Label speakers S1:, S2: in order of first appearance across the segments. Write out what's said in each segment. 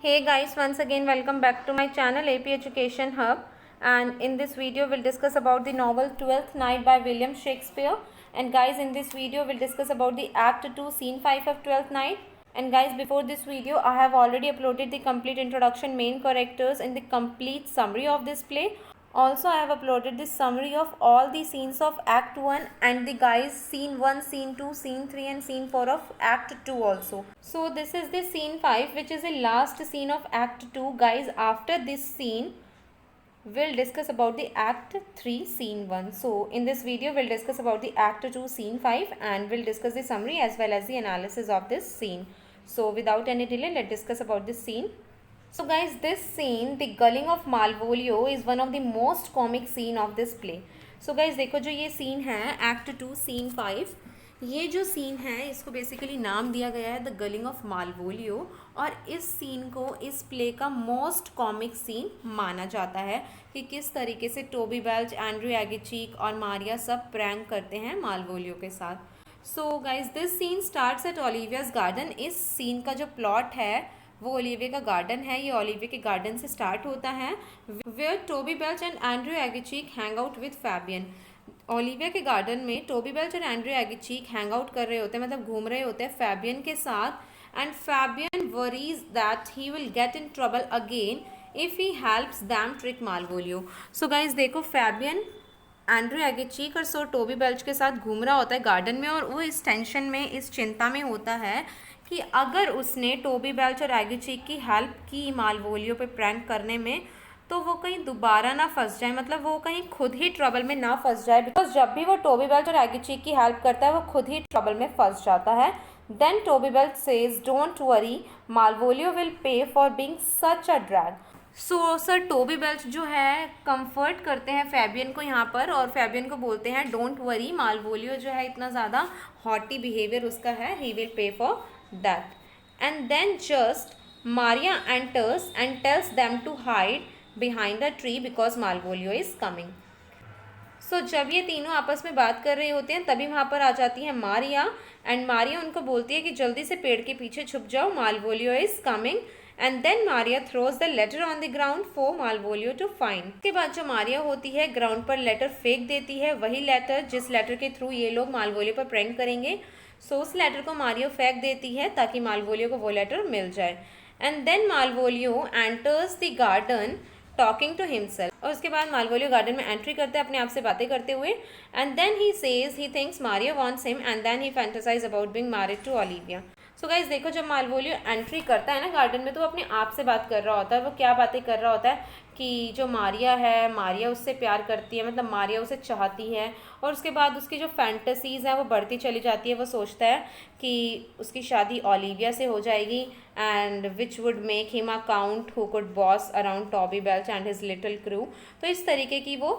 S1: Hey guys, once again welcome back to my channel AP Education Hub, and in this video we'll discuss about the novel Twelfth Night by William Shakespeare. And guys, in this video we'll discuss about the Act 2 Scene 5 of Twelfth Night. And guys, before this video I have already uploaded the complete introduction, main characters and the complete summary of this play. Also, I have uploaded this summary of all the scenes of Act 1 and the guys scene 1, scene 2, scene 3 and scene 4 of Act 2 also. So, this is the scene 5 which is the last scene of Act 2. Guys, after this scene, we'll discuss about the Act 3 scene 1. So, in this video, we'll discuss about the Act 2 scene 5 and we'll discuss the summary as well as the analysis of this scene. So, without any delay, let's discuss about this scene. So guys, this scene, the gulling of Malvolio, is one of the most comic scene of this play. So guys, देखो जो ये scene है Act 2 Scene 5, ये जो scene है इसको basically नाम दिया गया है द गलिंग ऑफ मालवोलियो, और इस सीन को इस प्ले का मोस्ट कॉमिक सीन माना जाता है कि किस तरीके से टोबी बेल्च, एंड्रू एगिचीक और मारिया सब प्रैंक करते हैं मालवोलियो के साथ। So guys, this scene starts at Olivia's garden. इस सीन का जो प्लॉट है वो ओलिविया का गार्डन है। ये ओलिविया के गार्डन से स्टार्ट होता है, where Toby Belch and Andrew Aguecheek hang out with Fabian. Olivia के गार्डन में टोबी बेल्च और एंड्रू एगिचीक हैंग आउट कर रहे होते हैं, मतलब घूम रहे होते हैं फैबियन के साथ। And Fabian worries that he will get in trouble again if he helps them trick Malvolio. So guys देखो, फैबियन एंड्रू एगिचीक और सो टोबी बेल्च के साथ घूम रहा होता है गार्डन में, और वो इस टेंशन में, इस चिंता में होता है कि अगर उसने टोबी बेल्च और एगिचीक की हेल्प की मालवोलियो पे प्रैंक करने में, तो वो कहीं दोबारा ना फंस जाए, मतलब वो कहीं खुद ही ट्रबल में ना फंस जाए। बिकॉज जब भी वो टोबी बेल्च और एगिचीक की हेल्प करता है वो खुद ही ट्रबल में फंस जाता है। Then Toby Belch says, don't worry, Malvolio will pay for being such a drag. So sir Toby Belch जो है कंफर्ट करते हैं फैबियन को यहाँ पर, और फैबियन को बोलते हैं डोंट वरी, मालवोलियो जो है इतना ज़्यादा हॉटी बिहेवियर उसका है, he will pay for that. And then just Maria enters and tells them to hide behind a tree because Malvolio is coming. सो जब ये तीनों आपस में बात कर रहे होते हैं तभी वहाँ पर आ जाती है मारिया, एंड मारिया उनको बोलती है कि जल्दी से पेड़ के पीछे छुप जाओ, Malvolio is coming. And then Maria throws the letter on the ground for Malvolio to find. उसके बाद जो मारिया होती है ग्राउंड पर लेटर फेंक देती है, वही लेटर जिस लेटर के थ्रू ये लोग मालवोलियो पर प्रैंक करेंगे। सो उस लेटर को मारिया फेंक देती है ताकि मालवोलियो को वो लेटर मिल जाए। And then Malvolio enters the garden talking to himself, और उसके बाद मालवोलियो गार्डन में एंट्री करते हैं अपने आप से बातें करते हुए। And then he says he thinks Maria wants him, and then he fantasises about being married to Olivia. So guys देखो, जब मालवोलियो एंट्री करता है ना गार्डन में, तो वो अपने आप से बात कर रहा होता है। वो क्या बातें कर रहा होता है कि जो मारिया है, मारिया उससे प्यार करती है, मतलब मारिया उसे चाहती है, और उसके बाद उसकी जो फैंटेसीज़ हैं वो बढ़ती चली जाती है। वो सोचता है कि उसकी शादी ओलिविया से हो जाएगी, and which would make him a count who could boss around Toby belch and his little crew. तो इस तरीके की वो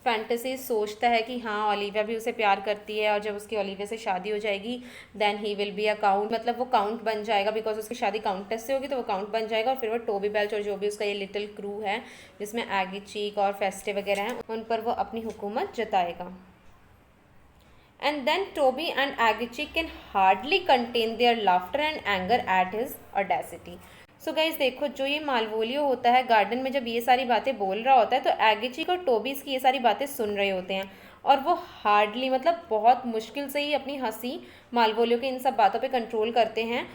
S1: फैंटेसी सोचता है कि हाँ, ओलिविया भी उसे प्यार करती है, और जब उसकी ओलिविया से शादी हो जाएगी then he will be a count, मतलब वो काउंट बन जाएगा, बिकॉज उसकी शादी काउंटेस से होगी तो वो काउंट बन जाएगा। और फिर वो टोबी बेल्च और जो भी उसका ये लिटिल क्रू है जिसमें एगिचीक और फेस्टे वगैरह हैं, उन पर वो अपनी हुकूमत जताएगा। And then Toby and Agichik can hardly contain their laughter and anger at his audacity. So guys देखो, जो ये मालवोलियो होता है गार्डन में जब ये सारी बातें बोल रहा होता है, तो एगिचीक और टोबी इसकी ये सारी बातें सुन रहे होते हैं, और वो हार्डली, मतलब बहुत मुश्किल से ही अपनी हंसी मालवोलियो के इन सब बातों पे कंट्रोल करते हैं।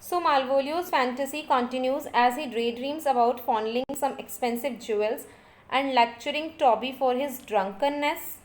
S1: So Malvolio's fantasy continues as he ड्रे dreams about fondling some expensive jewels and lecturing Toby for his drunkenness.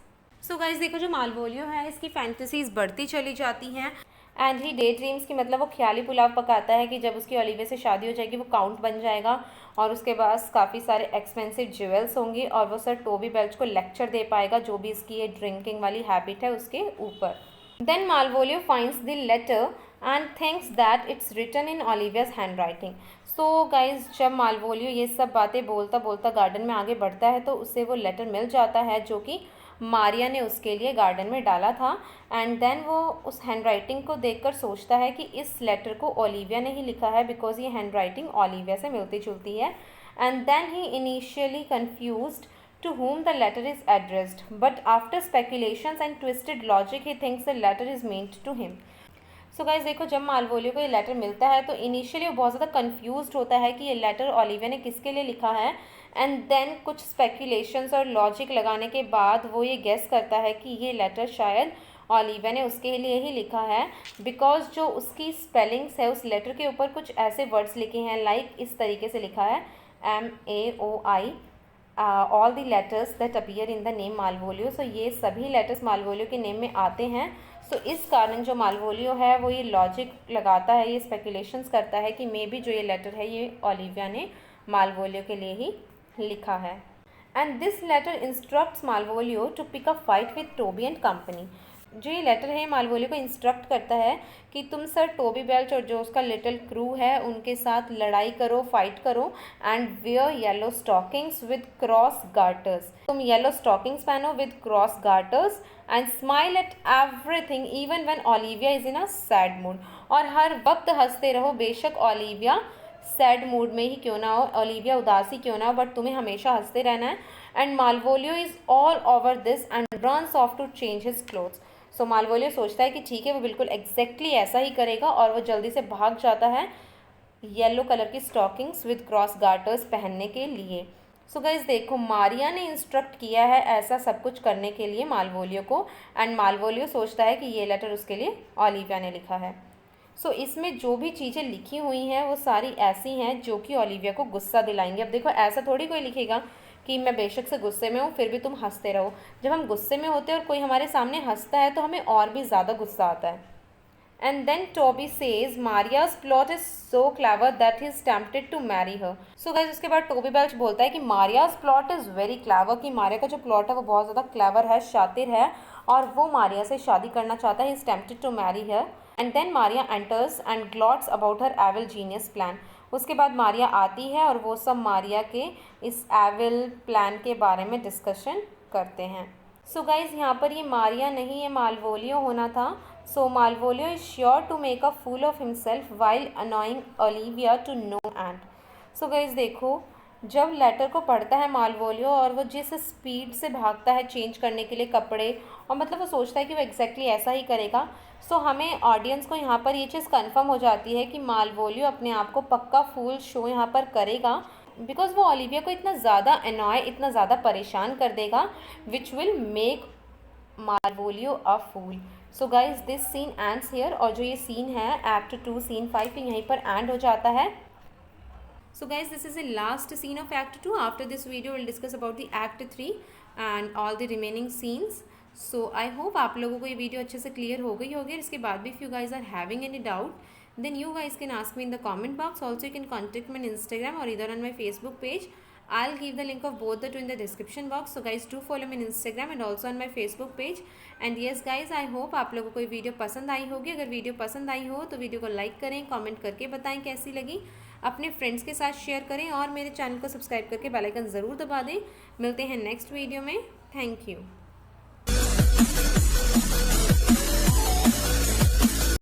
S1: So guys देखो, जो मालवोलियो है इसकी फैंटेसीज बढ़ती चली जाती हैं, एंड ही डे ड्रीम्स की, मतलब वो ख्याली पुलाव पकाता है कि जब उसकी ओलिविया से शादी हो जाएगी वो काउंट बन जाएगा, और उसके पास काफ़ी सारे एक्सपेंसिव ज्वेल्स होंगी, और वो सर टोबी बेल्च को लेक्चर दे पाएगा जो भी इसकी ये ड्रिंकिंग वाली हैबिट है उसके ऊपर। Then Malvolio finds the letter and thinks that it's written in Olivia's handwriting. So guys, जब मालवोलियो ये सब बातें बोलता बोलता गार्डन में आगे बढ़ता है तो उससे वो लेटर मिल जाता है जो कि मारिया ने उसके लिए गार्डन में डाला था। एंड देन वो उस हैंड राइटिंग को देखकर सोचता है कि इस लेटर को ओलिविया ने ही लिखा है, बिकॉज ये हैंड राइटिंग ओलिविया से मिलती जुलती है। And then he initially confused to whom the letter is addressed, but after speculations and twisted logic he thinks the letter is meant to him. So guys देखो, जब Malvolio को ये letter मिलता है तो इनिशियली वो बहुत ज़्यादा कंफ्यूज्ड होता है कि ये लेटर ओलिविया ने किसके लिए लिखा है। एंड देन कुछ स्पेकुलेशंस और लॉजिक लगाने के बाद वो ये गेस करता है कि ये लेटर शायद ओलिविया ने उसके लिए ही लिखा है, बिकॉज जो उसकी स्पेलिंग्स है उस लेटर के ऊपर कुछ ऐसे वर्ड्स लिखे हैं, लाइक इस तरीके से लिखा है MAOI, all the letters that appear in the name Malvolio. So ये सभी लेटर्स मालवोलियो के नेम में आते हैं। सो इस कारण जो मालवोलियो है वो ये लॉजिक लगाता है, ये स्पेकुलेशंस करता है कि मे बी जो ये लेटर है ये ओलिविया ने मालवोलियो के लिए ही लिखा है। And this letter instructs Malvolio to pick a fight with Toby and company. जो ये लेटर है मालवोलियो को इंस्ट्रक्ट करता है कि तुम सर टोबी बेल्च और जो उसका लिटिल क्रू है उनके साथ लड़ाई करो, फाइट करो। And wear yellow stockings with cross garters, तुम येलो स्टॉकिंग्स पहनो with cross garters. And smile at everything even when Olivia is in a sad mood, और हर वक्त हंसते रहो, बेशक ओलिविया सैड मूड में ही क्यों ना हो, ओलिविया उदासी क्यों ना हो, बट तुम्हें हमेशा हंसते रहना है। And Malvolio is all over this and runs off to change his clothes. So Malvolio सोचता है कि ठीक है, वो बिल्कुल एग्जैक्टली ऐसा ही करेगा, और वो जल्दी से भाग जाता है येलो कलर की स्टॉकिंग्स विद क्रॉस गार्टर्स पहनने के लिए। सो गाइज देखो, मारिया ने इंस्ट्रक्ट किया है ऐसा सब कुछ करने के लिए मालवोलियो को, एंड मालवोलियो सोचता है कि ये लेटर उसके लिए ओलिविया ने लिखा है। सो इसमें जो भी चीज़ें लिखी हुई हैं वो सारी ऐसी हैं जो कि ओलिविया को गुस्सा दिलाएंगे। अब देखो, ऐसा थोड़ी कोई लिखेगा कि मैं बेशक से गुस्से में हूँ फिर भी तुम हंसते रहो। जब हम गुस्से में होते हैं और कोई हमारे सामने हंसता है तो हमें और भी ज़्यादा गुस्सा आता है। And then Toby says Maria's plot is so clever that he is tempted to marry her. So guys उसके बाद टोबी बेल्च बोलता है कि Maria's plot is very clever, कि मारिया का जो प्लॉट है वो बहुत ज़्यादा क्लेवर है, शातिर है, और वो मारिया से शादी करना चाहता है, he is tempted to marry her. And then Maria enters and gloats about her evil genius plan. उसके बाद मारिया आती है और वो सब मारिया के इस एविल प्लान के बारे में डिस्कशन करते हैं। सो गाइज यहाँ पर ये मारिया नहीं, ये मालवोलियो होना था। So Malvolio is sure to make a fool of himself while annoying Olivia to no end. So guys देखो, जब लेटर को पढ़ता है मालवोलियो और वो जिस स्पीड से भागता है चेंज करने के लिए कपड़े, और मतलब वो सोचता है कि वो एग्जैक्टली ऐसा ही करेगा। सो हमें ऑडियंस को यहाँ पर ये चीज़ कंफर्म हो जाती है कि मालवोलियो अपने आप को पक्का फूल शो यहाँ पर करेगा, बिकॉज वो ओलिविया को इतना ज़्यादा अनॉय, इतना ज़्यादा परेशान कर देगा, which will make Malvolio a fool. So guys this scene ends here, और जो ये सीन है एक्ट 2 सीन 5 यहीं पर एंड हो जाता है। So guys, this is the last scene of act 2. After this video we'll discuss about the act 3 and all the remaining scenes. So I hope आप लोगों को ये वीडियो अच्छे से क्लियर हो गई होगी। इसके बाद भी if you guys are having any doubt then you guys can ask me in the comment box. Also you can contact me on Instagram or either on my Facebook page. I'll give the link of both the two in the description box. So guys do follow me on Instagram and also on my Facebook page. And yes guys, I hope आप लोगों को ये video पसंद आई होगी। अगर video पसंद आई हो तो वीडियो को लाइक करें, कमेंट करके बताएं कैसी लगी, अपने फ्रेंड्स के साथ शेयर करें, और मेरे चैनल को सब्सक्राइब करके बेल आइकन ज़रूर दबा दें। मिलते हैं नेक्स्ट वीडियो में। Thank you.